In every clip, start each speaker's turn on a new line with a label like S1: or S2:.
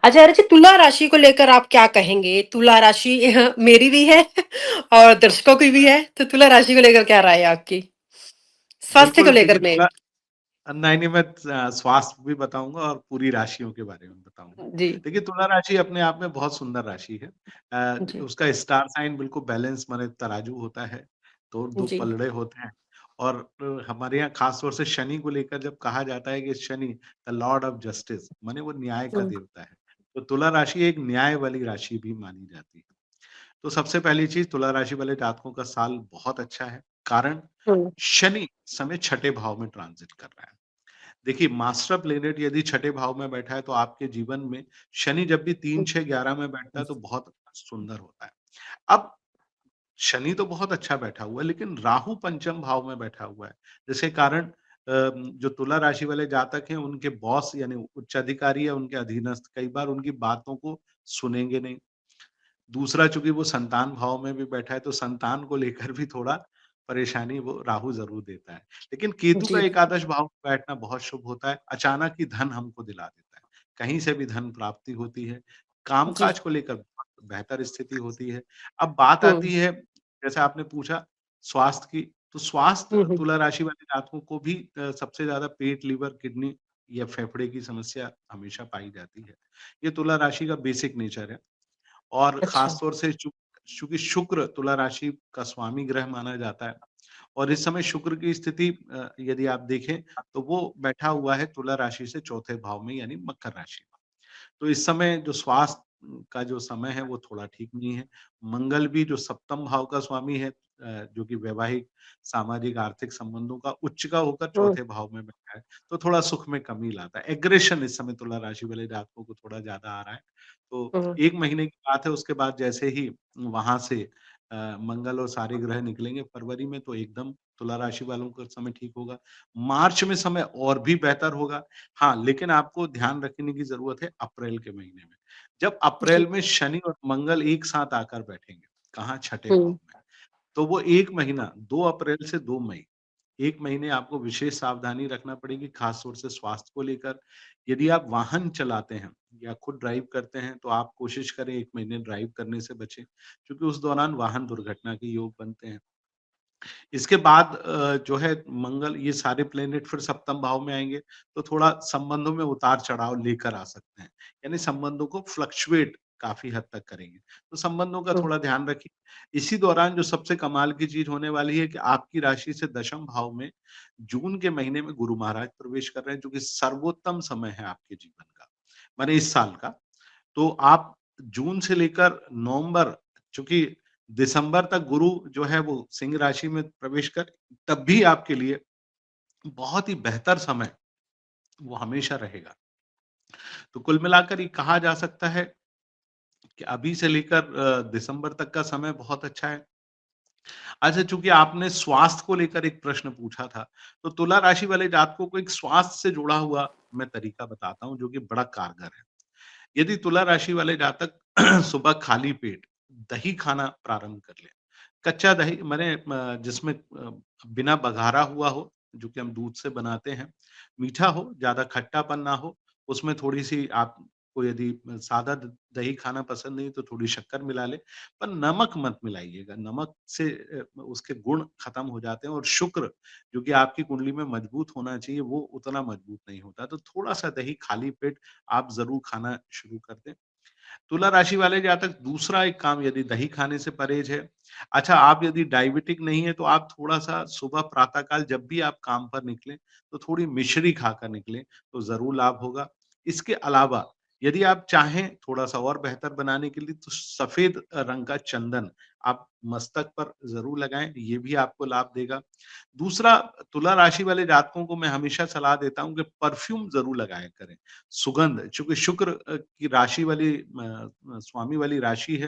S1: आचार्य जी, तुला राशि को लेकर आप क्या कहेंगे? तुला राशि मेरी भी है और दर्शकों की भी है, तो तुला राशि को लेकर क्या राय है आपकी? स्वास्थ्य को
S2: बिल्कुल, देखिए
S1: लेकर में?
S2: तुला नहीं, नहीं, मैं स्वास्थ्य भी बताऊँगा और पूरी राशियों के बारे में बताऊँगा।
S1: जी,
S2: देखिए, तुला राशि अपने आप में बहुत सुंदर राशि है।
S1: जी,
S2: उसका स्टार साइन बिल्कुल बैलेंस माने तराजू होता है, तो 2
S1: जी,
S2: पलड़े होते हैं और हमारे यहाँ खास तौर से शनि को लेकर जब कहा जाता है कि Shani the Lord of justice माने वो न्याय का
S1: हुँ,
S2: देवता है। तो तुला राशि एक न्याय वाली राशि भी मानी जाती है। तो सबसे पहली चीज़ तुला राशि वाले जातकों का साल बहुत अच्छा है। कारण
S1: हुँ,
S2: शनि इस समय छठे भाव में ट्रांज़िट कर रहा है। देखिए, मास्टर प्लैनेट यदि छठे भाव में बैठा है, तो आपके जीवन में शनि जब भी 3,
S1: हुँ,
S2: 6, 11 में बैठता है, तो बहुत सुंदर होता है। अब शनि तो बहुत अच्छा बैठा हुआ है, लेकिन राहु पंचम भाव में बैठा हुआ है, जिसके कारण जो तुला राशि वाले जातक हैं, उनके बॉस यानी उच्च अधिकारी या उनके अधीनस्थ कई बार उनकी बातों को सुनेंगे नहीं। दूसरा चूँकि वो संतान भाव में भी बैठा है, तो संतान को लेकर भी थोड़ा परेशानी वो राहु ज़रूर देता है। लेकिन केतु का
S1: जी,
S2: एकादश भाव में बैठना बहुत शुभ होता है, अचानक ही धन हमको दिला देता है। कहीं से भी धन प्राप्ति होती है,
S1: जी,
S2: कामकाज को लेकर बहुत बेहतर स्थिति होती है। अब बात
S1: हुँ,
S2: आती है, जैसे आपने पूछा स्वास्थ्य की, तो
S1: हुँ,
S2: स्वास्थ्य
S1: हुँ,
S2: तुला राशि वाले जातकों को भी सबसे ज़्यादा पेट, लीवर, किडनी या फेफड़े की समस्या हमेशा पाई जाती है। ये तुला राशि का बेसिक नेचर है। और
S1: अच्छा,
S2: ख़ास तौर से चूँकि शुक्र तुला राशि का स्वामी ग्रह माना जाता है और इस समय शुक्र की स्थिति यदि आप देखें तो वो बैठा हुआ है तुला राशि से चौथे भाव में यानी मकर राशि में। तो इस समय जो स्वास्थ्य का जो समय है वो थोड़ा ठीक नहीं है। मंगल भी जो सप्तम भाव का स्वामी है जो कि वैवाहिक, सामाजिक, आर्थिक संबंधों का उच्च का होकर
S1: हुँ,
S2: चौथे भाव में बैठा है, तो थोड़ा सुख में कमी लाता है। एग्रेशन इस समय तुला राशि वाले जातकों को थोड़ा ज़्यादा आ रहा है। तो
S1: हुँ,
S2: 1 महीने की बात है उसके बाद जैसे ही वहाँ से मंगल और सारे ग्रह निकलेंगे फरवरी में तो एकदम तुला राशि वालों का समय ठीक होगा। मार्च में समय और भी बेहतर होगा। हाँ, लेकिन आपको ध्यान रखने की ज़रूरत है अप्रैल के महीने में। जब
S1: जी,
S2: अप्रैल में शनि और मंगल एक साथ आकर बैठेंगे, कहाँ छठे
S1: हुँ,
S2: भाव में, तो वो 1 महीना 2 अप्रैल से 2 मई 1 महीने आपको विशेष सावधानी रखना पड़ेगी, खास तौर से स्वास्थ्य को लेकर। यदि आप वाहन चलाते हैं या खुद ड्राइव करते हैं, तो आप कोशिश करें 1 महीने ड्राइव करने से बचें, क्योंकि उस दौरान वाहन दुर्घटना के योग बनते हैं। इसके बाद जो है मंगल ये सारे प्लैनेट फिर सप्तम भाव में आएँगे, तो थोड़ा संबंधों में उतार-चढ़ाव लेकर आ सकते हैं। यानी संबंधों को फ्लक्चुएट काफ़ी हद तक करेंगे। तो संबंधों का
S1: हुँ,
S2: थोड़ा ध्यान रखिए। इसी दौरान जो सबसे कमाल की चीज़ होने वाली है कि आपकी राशि से दशम भाव में जून के महीने में गुरु महाराज प्रवेश कर रहे हैं, जो कि सर्वोत्तम समय है आपके जीवन का, माने इस साल का। तो आप जून से लेकर नवंबर चूँकि दिसंबर तक गुरु जो है वो सिंह राशि में प्रवेश कर तब भी आपके लिए बहुत ही बेहतर समय वो हमेशा रहेगा। तो कुल मिलाकर ये कहा जा सकता है कि अभी से लेकर दिसंबर तक का समय बहुत अच्छा है। अच्छा, चूँकि आपने स्वास्थ्य को लेकर एक प्रश्न पूछा था, तो तुला राशि वाले जातकों को एक स्वास्थ्य से जुड़ा हुआ मैं तरीका बताता हूँ जो कि बड़ा कारगर है। यदि तुला राशि वाले जातक सुबह खाली पेट दही खाना प्रारंभ कर लें, कच्चा दही माने जिसमें बिना बघारा हुआ हो, जो कि हम दूध से बनाते हैं, मीठा हो, ज़्यादा खट्टापन ना हो, उसमें थोड़ी-सी आपको यदि सादा द दही खाना पसंद नहीं तो थोड़ी शक्कर मिला लें, पर नमक मत मिलाइएगा, नमक से उसके गुण खत्म हो जाते हैं और शुक्र जो कि आपकी कुंडली में मजबूत होना चाहिए, वो उतना मजबूत नहीं होता, तो थोड़ा-सा दही खाली पेट आप ज़रूर खाना शुरू कर दें। तुला राशि वाले जातक दूसरा एक काम यदि दही खाने से परहेज है। अच्छा आप यदि डायबिटिक नहीं है तो आप थोड़ा-सा सुबह प्रातः काल जब भी आप काम पर निकलें, तो थोड़ी मिश्री खाकर निकलें, तो ज़रूर लाभ होगा। इसके अलावा यदि आप चाहें थोड़ा-सा और बेहतर बनाने के लिए तो सफ़ेद रंग का चंदन आप मस्तक पर ज़रूर लगाएँ, ये भी आपको लाभ देगा। दूसरा तुला राशि वाले जातकों को मैं हमेशा सलाह देता हूँ कि परफ्यूम ज़रूर लगाया करें। सुगंध चूँकि शुक्र की राशि वाली स्वामी वाली राशि है,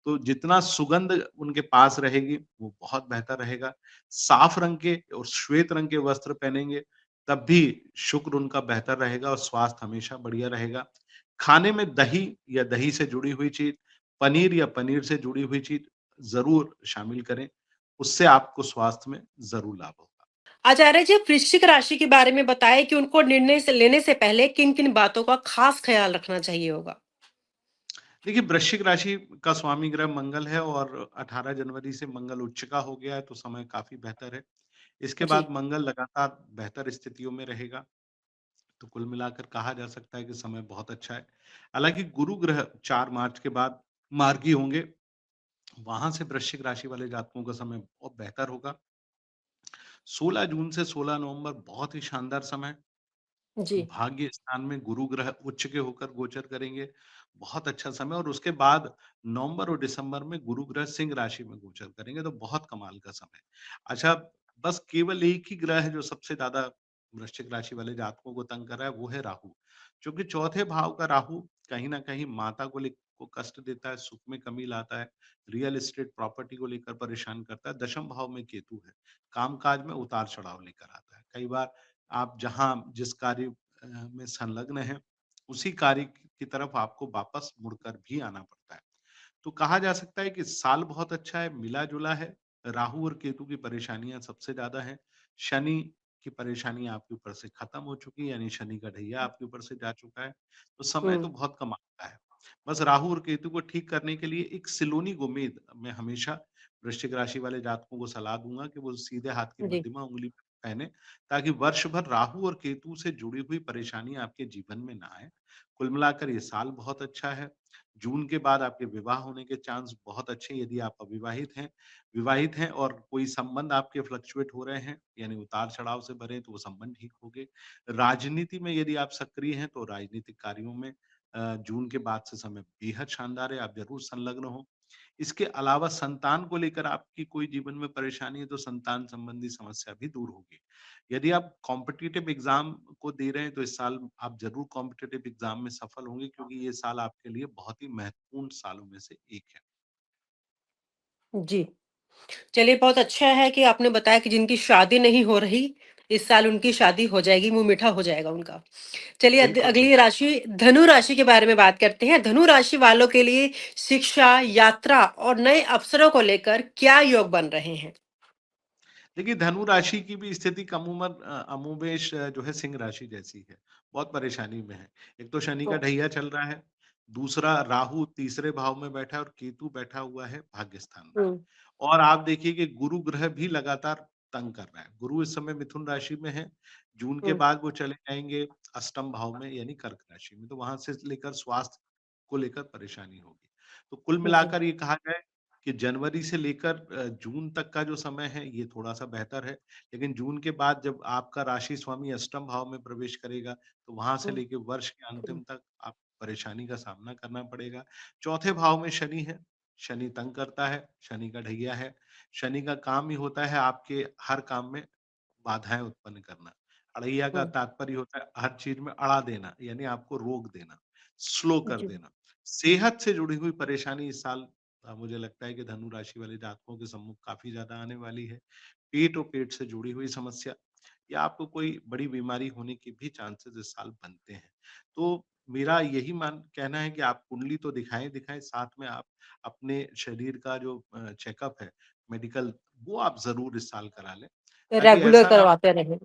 S2: तो जितना सुगंध उनके पास रहेगी, वो बहुत बेहतर रहेगा। साफ रंग के और श्वेत रंग के वस्त्र पहनेंगे, तब भी शुक्र उनका बेहतर रहेगा और स्वास्थ्य हमेशा बढ़िया रहेगा। खाने में दही या दही से जुड़ी हुई चीज़, पनीर या पनीर से जुड़ी हुई चीज़ ज़रूर शामिल करें, उससे आपको स्वास्थ्य में ज़रूर लाभ होगा।
S1: आचार्य जी, वृश्चिक राशि के बारे में बताएँ कि उनको निर्णय से लेने से पहले किन-किन बातों का खास ख़्याल रखना चाहिए होगा?
S2: देखिए, वृश्चिक राशि का स्वामी ग्रह मंगल है और 18 जनवरी से मंगल उच्च का हो गया है, तो समय काफ़ी बेहतर है। इसके बाद
S1: जी,
S2: मंगल लगातार बेहतर स्थितियों में रहेगा, तो कुल मिलाकर कहा जा सकता है कि समय बहुत अच्छा है। हालाँकि गुरु ग्रह 4 मार्च के बाद मार्गी होंगे, वहाँ से वृश्चिक राशि वाले जातकों का समय बहुत बेहतर होगा। 16 जून से 16 नवंबर बहुत ही शानदार समय,
S1: जी।
S2: भाग्य स्थान में गुरु ग्रह उच्च के होकर गोचर करेंगे, बहुत अच्छा समय और उसके बाद नवंबर और दिसंबर में गुरु ग्रह सिंह राशि में गोचर करेंगे, तो बहुत कमाल का समय। अच्छा, बस केवल एक ही ग्रह है जो सबसे ज़्यादा वृश्चिक राशि वाले जातकों को तंग कर रहा है, वो है राहु। क्योंकि चौथे भाव का राहु कहीं न कहीं माता को कष्ट देता है, सुख में कमी लाता है, रियल एस्टेट प्रॉपर्टी को लेकर परेशान करता है। दशम भाव में केतु है, काम-काज में उतार-चढ़ाव लेकर आता है। कई बार आप जहाँ जिस कार्य में संलग्न हैं, उसी कार्य की तरफ आपको वापस मुड़कर भी आना पड़ता है। तो कहा जा सकता है कि साल बहुत अच्छा है, मिला-जुला है। राहु और केतु की परेशानियाँ सबसे ज़्यादा हैं। शनि की परेशानी आपके ऊपर से खत्म हो चुकी है, यानी शनि का ढैया आपके ऊपर से जा चुका है। तो समय तो
S1: हुँ,
S2: बहुत कमाल का है। बस राहु और केतु को ठीक करने के लिए एक सिलोनी गोमेद मैं हमेशा वृश्चिक राशि वाले जातकों को सलाह दूँगा कि वो सीधे हाथ की
S1: जी,
S2: मध्यमा उँगली पे पहने, ताकि वर्ष भर राहु और केतु से जुड़ी हुई परेशानी आपके जीवन में ना आए। कुल मिलाकर ये साल बहुत अच्छा है। जून के बाद आपके विवाह होने के चांस बहुत अच्छे हैं यदि आप अविवाहित हैं। विवाहित हैं और कोई संबंध आपके फ्लक्चुएट हो रहे हैं, यानी उतार-चढ़ाव से भरे हैं, तो वो संबंध ठीक होंगे। राजनीति में यदि आप सक्रिय हैं, तो राजनीतिक कार्यों में जून के बाद से समय बेहद शानदार है, आप ज़रूर संलग्न हों। इसके अलावा संतान को लेकर आपकी कोई जीवन में परेशानी है, तो संतान संबंधी समस्या भी दूर होगी। यदि आप कॉम्पिटिटिव एग्ज़ाम को दे रहे हैं, तो इस साल आप ज़रूर कॉम्पिटिटिव एग्ज़ाम में सफल होंगे क्योंकि ये साल आपके लिए बहुत ही महत्वपूर्ण सालों में से एक है।
S1: जी। चलिए बहुत अच्छा है कि आपने बताया कि जिनकी शादी नहीं हो रही, इस साल उनकी शादी हो जाएगी, मुँह मीठा हो जाएगा उनका। चलिए
S2: बिल्कुल,
S1: अगली
S2: बिल्कुल।
S1: राशि धनु राशि के बारे में बात करते हैं। धनु राशि वालों के लिए शिक्षा, यात्रा और नए अवसरों को लेकर क्या योग बन रहे हैं?
S2: देखिए, धनु राशि की भी स्थिति कम उम्र अमोवेश जो है सिंह राशि जैसी है, बहुत परेशानी में है। एक तो शनि का
S1: तो
S2: ढैया चल रहा है, दूसरा राहु तीसरे भाव में बैठा है और केतु बैठा हुआ है भाग्य स्थान में।
S1: हुँ,
S2: और आप देखिए कि गुरु ग्रह भी लगातार तंग कर रहा है। गुरु इस समय मिथुन राशि में है, जून के
S1: हुँ,
S2: बाद वो चले जाएँगे अष्टम भाव में यानी कर्क राशि में, तो वहाँ से लेकर स्वास्थ्य को लेकर परेशानी होगी। तो कुल
S1: जी,
S2: मिलाकर ये कहा जाए कि जनवरी से लेकर जून तक का जो समय है ये थोड़ा-सा बेहतर है, लेकिन जून के बाद जब आपका राशि स्वामी अष्टम भाव में प्रवेश करेगा, तो वहाँ से
S1: हुँ,
S2: लेके वर्ष के
S1: हुँ,
S2: अंतिम तक आप परेशानी का सामना करना पड़ेगा। चौथे भाव में शनि है, शनि तंग करता है, शनि का ढैया है। शनि का काम ही होता है आपके हर काम में बाधाएँ उत्पन्न करना। अड़ैया का
S1: हुँ,
S2: तात्पर्य होता है हर चीज़ में अड़ा देना, यानी आपको रोक देना, स्लो कर
S1: जी,
S2: देना। सेहत से जुड़ी हुई परेशानी इस साल मुझे लगता है कि धनु राशि वाले जातकों के सम्मुख काफ़ी ज़्यादा आने वाली है। पेट और पेट से जुड़ी हुई समस्या या आपको कोई बड़ी बीमारी होने के भी चांसेस इस साल बनते हैं। तो मेरा यही कहना है कि आप कुंडली तो दिखाएँ, साथ में आप अपने शरीर का जो चेकअप है, मेडिकल, वो आप ज़रूर इस साल करा लें, ताकि
S1: रेगुलर
S2: ऐसा ना
S1: करवाते रहें।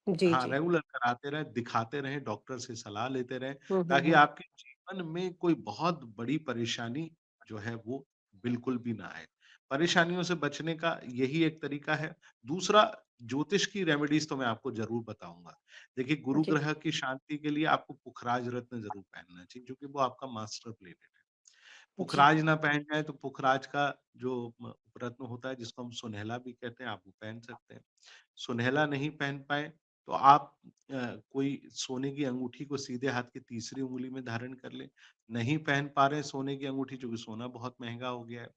S1: जी,
S2: हाँ,
S1: जी।
S2: रेगुलर कराते रहें, दिखाते रहें, डॉक्टर से सलाह लेते रहें,
S1: हुँ, हुँ,
S2: ताकि
S1: हुँ,
S2: आपके जीवन में कोई बहुत बड़ी परेशानी जो है वो बिल्कुल भी ना आए। परेशानियों से बचने का यही एक तरीका है। दूसरा, ज्योतिष की रेमेडीज़ तो मैं आपको ज़रूर बताऊँगा। देखिए, गुरु
S1: जी,
S2: ग्रह की शांति के लिए आपको पुखराज रत्न ज़रूर पहनना चाहिए क्योंकि वो आपका मास्टर प्लेनेट है।
S1: जी,
S2: पुखराज ना पहन जाए तो पुखराज का जो रत्न होता है जिसको हम सुनहला भी कहते हैं, आप वो पहन सकते हैं। सुनहला नहीं पहन पाए तो आप कोई सोने की अंगूठी को सीधे हाथ की तीसरी उँगली में धारण कर लें। नहीं पहन पा रहे हैं सोने की अंगूठी क्योंकि सोना बहुत महँगा हो गया है,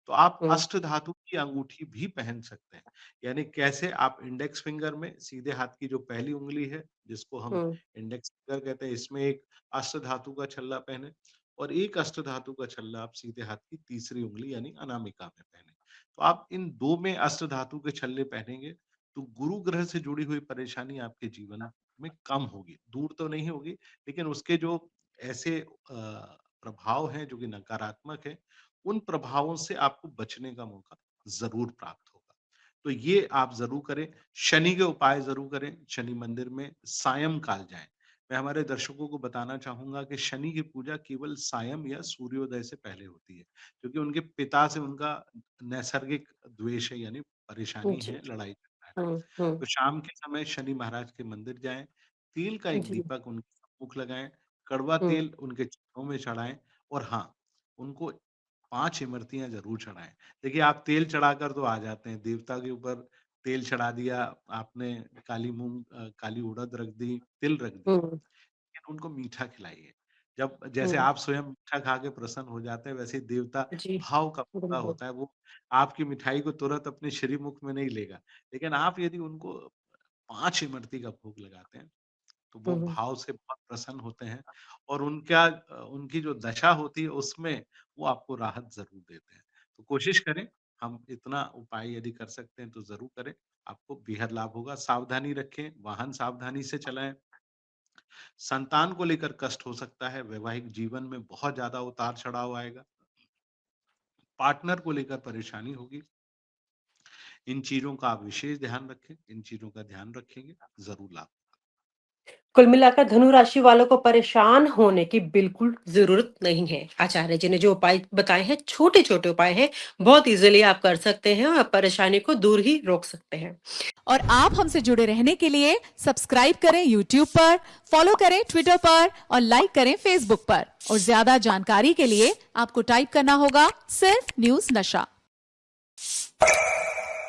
S2: तो आप
S1: हुँ,
S2: अष्टधातु की अंगूठी भी पहन सकते हैं। यानी कैसे आप इंडेक्स फिंगर में सीधे हाथ की जो पहली उँगली है, जिसको हम
S1: हुँ,
S2: इंडेक्स फिंगर कहते हैं, इसमें एक अष्टधातु का छल्ला पहने और एक अष्टधातु का छल्ला आप सीधे हाथ की तीसरी उँगली यानी अनामिका में पहने। तो आप इन 2 में अष्टधातु के छल्ले पहनेंगे तो गुरु ग्रह से जुड़ी हुई परेशानी आपके जीवन में कम होगी। दूर तो नहीं होगी, लेकिन उसके जो ऐसे प्रभाव हैं जो कि नकारात्मक हैं, उन प्रभावों से आपको बचने का मौका ज़रूर प्राप्त होगा। तो ये आप ज़रूर करें, शनि के उपाय ज़रूर करें, शनि मंदिर में सायंकाल जाएँ। मैं हमारे दर्शकों को बताना चाहूँगा कि शनि की पूजा केवल सायं या सूर्योदय से पहले होती है, क्योंकि उनके पिता से उनका नैसर्गिक द्वेष है, यानी परेशानी
S1: जी,
S2: है, लड़ाई झगड़ा है।
S1: हुँ,
S2: तो शाम के समय शनि महाराज के मंदिर जाएँ, तिल का एक
S1: जी,
S2: दीपक उनके सम्मुख लगाएँ, कड़वा
S1: हुँ,
S2: तेल उनके चरणों में चढ़ाएँ और हाँ, उनको 5 इमरतियाँ ज़रूर चढ़ाएँ। देखिए, आप तेल चढ़ाकर तो आ जाते हैं, देवता के ऊपर तेल चढ़ा दिया, आपने काली उड़द रख दी, तिल रख दिए,
S1: हुँ,
S2: लेकिन उनको मीठा खिलाइए। जब जैसे
S1: हुँ,
S2: आप स्वयं मीठा खा के प्रसन्न हो जाते हैं, वैसे ही देवता
S1: जी,
S2: भाव का भूखा
S1: बिल्कुल,
S2: होता है, वो आपकी मिठाई को तुरंत अपने श्रीमुख में नहीं लेगा। लेकिन आप यदि उनको 5 इमरती का भोग लगाते हैं, तो वो
S1: हुँ,
S2: भाव से बहुत प्रसन्न होते हैं और उनकी जो दशा होती है उसमें वो आपको राहत ज़रूर देते हैं। तो कोशिश करें, हम इतना उपाय यदि कर सकते हैं तो ज़रूर करें, आपको बेहद लाभ होगा। सावधानी रखें, वाहन सावधानी से चलाएँ, संतान को लेकर कष्ट हो सकता है, वैवाहिक जीवन में बहुत ज़्यादा उतार-चढ़ाव आएगा, पार्टनर को लेकर परेशानी होगी। इन चीज़ों का आप विशेष ध्यान रखें, इन चीज़ों का ध्यान रखेंगे, ज़रूर लाभ
S1: कुल मिलाकर धनु राशि वालों को परेशान होने की बिल्कुल ज़रूरत नहीं है। आचार्य जी ने जो उपाय बताए हैं, छोटे-छोटे उपाय हैं, बहुत ईज़िली आप कर सकते हैं और परेशानी को दूर ही रोक सकते हैं।
S3: और आप हमसे जुड़े रहने के लिए सब्सक्राइब करें YouTube पर, फॉलो करें ट्विटर पर और लाइक करें Facebook पर। और ज्यादा जानकारी के लिए आपको टाइप करना होगा सिर्फ न्यूज नशा।